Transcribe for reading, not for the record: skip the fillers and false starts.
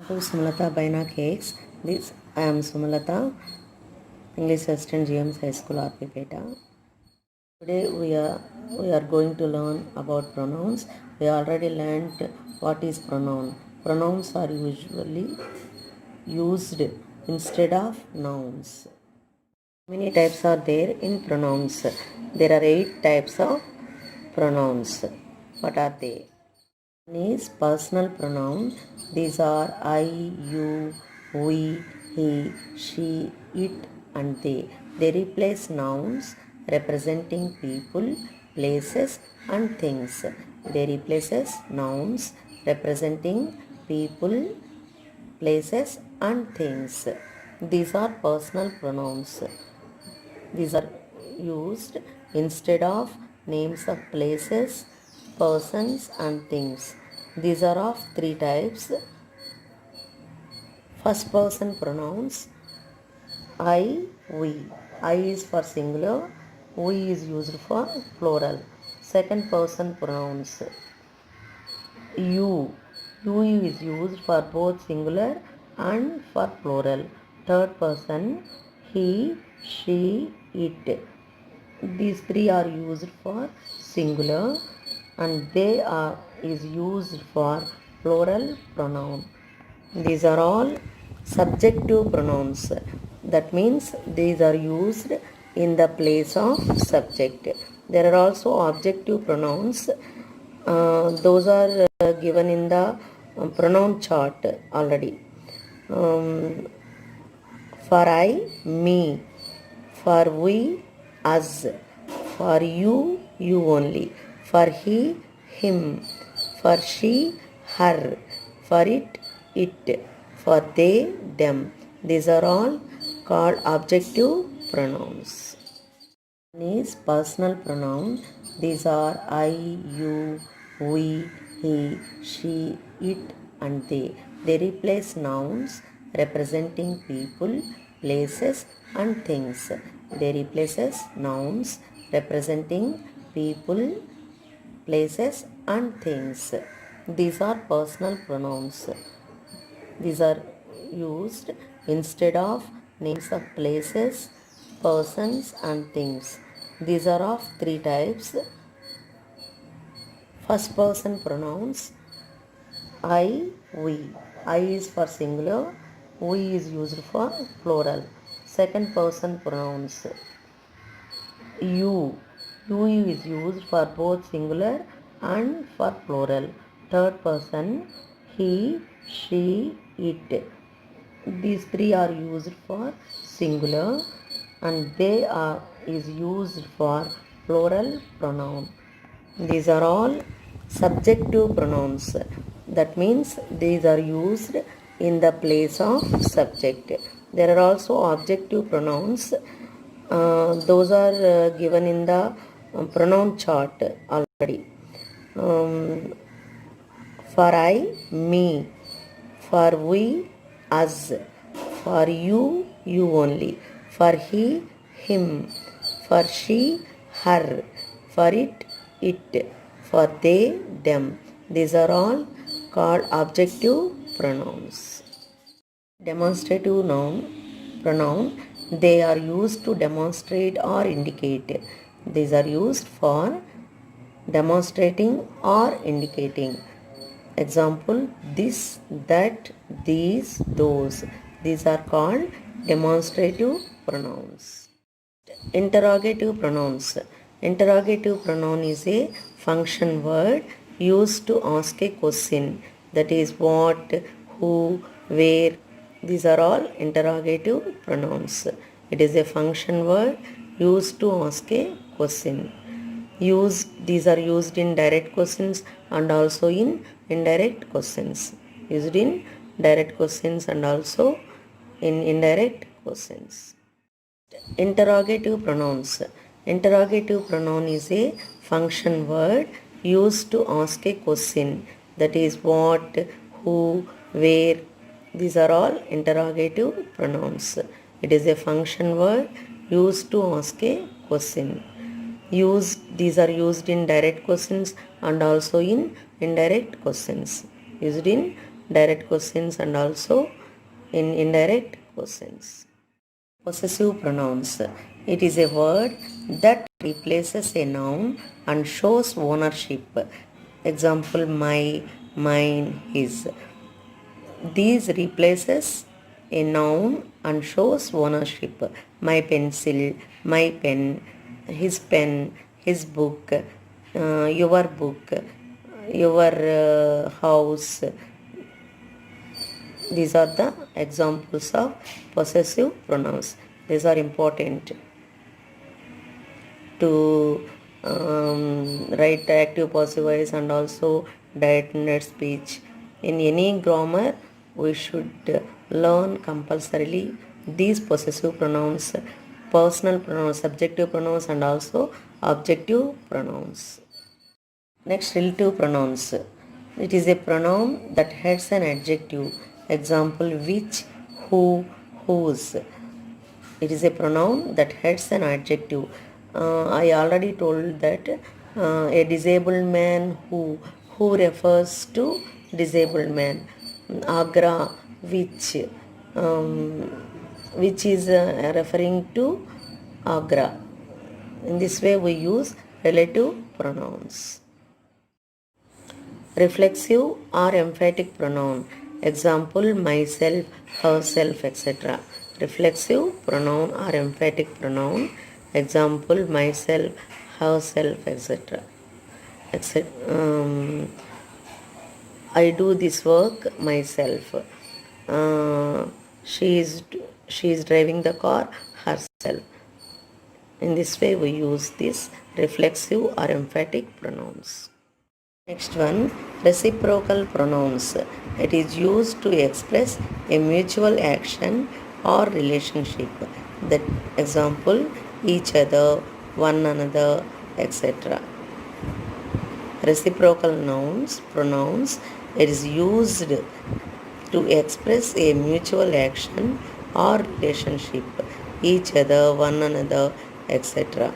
To Sumalata Baina Cakes. I am Sumalata, English Assistant GMS High School, RPPeta. Today we are going to learn about pronouns. We already learned what is pronoun. Pronouns are usually used instead of nouns. Many types are there in pronouns. There are 8 types of pronouns. What are they? One is personal pronoun. These are I, you, we, he, she, it and they. They replace nouns representing people, places and things. They replaces nouns representing people, places and things. These are personal pronouns. These are used instead of names of places, persons and things. These are of 3 types. First person pronouns I, we. I is for singular, we is used for plural. Second person pronouns you. You is used for both singular and for plural. Third person he, she, it. These 3 are used for singular and they is used for plural pronoun. These are all subjective pronouns. That means these are used in the place of subject. There are also objective pronouns. Those are given in the pronoun chart already. For I, me. For we, us. For you, you only. For he, him. For she, her. For it. For they, them. These are all called objective pronouns. One is personal pronoun. These are I, you, we, he, she, it and they. They replace nouns representing people, places and things. They replaces nouns representing people, places and things. These are personal pronouns. These are used instead of names of places, persons and things. These are of 3 types. First person pronouns I, we. I is for singular, we is used for plural. Second person pronouns you. You is used for both singular and for plural. Third person he, she, it. These 3 are used for singular and they is used for plural pronoun. These are all subjective pronouns. That means these are used in the place of subject. There are also objective pronouns. Those are given in the pronoun chart already. For I, me. For we, us. For you, you only. For he, him. For she, her. For it. For they, them. These are all called objective pronouns. Demonstrative pronoun. They are used to demonstrate or indicate. These are used for demonstrating or indicating. Example, this, that, these, those. These are called demonstrative pronouns. Interrogative pronouns. Interrogative pronoun is a function word used to ask a question. That is what, who, where. These are all interrogative pronouns. It is a function word used to ask a question. These are used in direct questions and also in indirect questions. Used in direct questions and also in indirect questions. Interrogative pronouns. Interrogative pronoun is a function word used to ask a question. That is what, who, where. These are all interrogative pronouns. It is a function word used to ask a question. These are used in direct questions and also in indirect questions. Used in direct questions and also in indirect questions. Possessive pronouns. It is a word that replaces a noun and shows ownership. Example, my, mine, his. These replaces a noun and shows ownership. My pencil, my pen, his book, your house. These are the examples of possessive pronouns. These are important to write active passive voice and also direct speech. In any grammar, we should learn compulsorily these possessive pronouns, personal pronouns, subjective pronouns, and also objective pronouns. Next, relative pronouns. It is a pronoun that heads an adjective. Example, which, who, whose. It is a pronoun that heads an adjective. I already told that a disabled man who refers to disabled man. Agra, which is referring to Agra. In this way we use relative pronouns. Reflexive or emphatic pronoun. Example, myself, herself, etc. Reflexive pronoun or emphatic pronoun. Example, myself, herself, etc. I do this work myself. She is driving the car herself. In this way we use these reflexive or emphatic pronouns. Next one, reciprocal pronouns. It is used to express a mutual action or relationship. That example, each other, one another, etc. Reciprocal pronouns, it is used to express a mutual action or relationship, each other, one another, etc.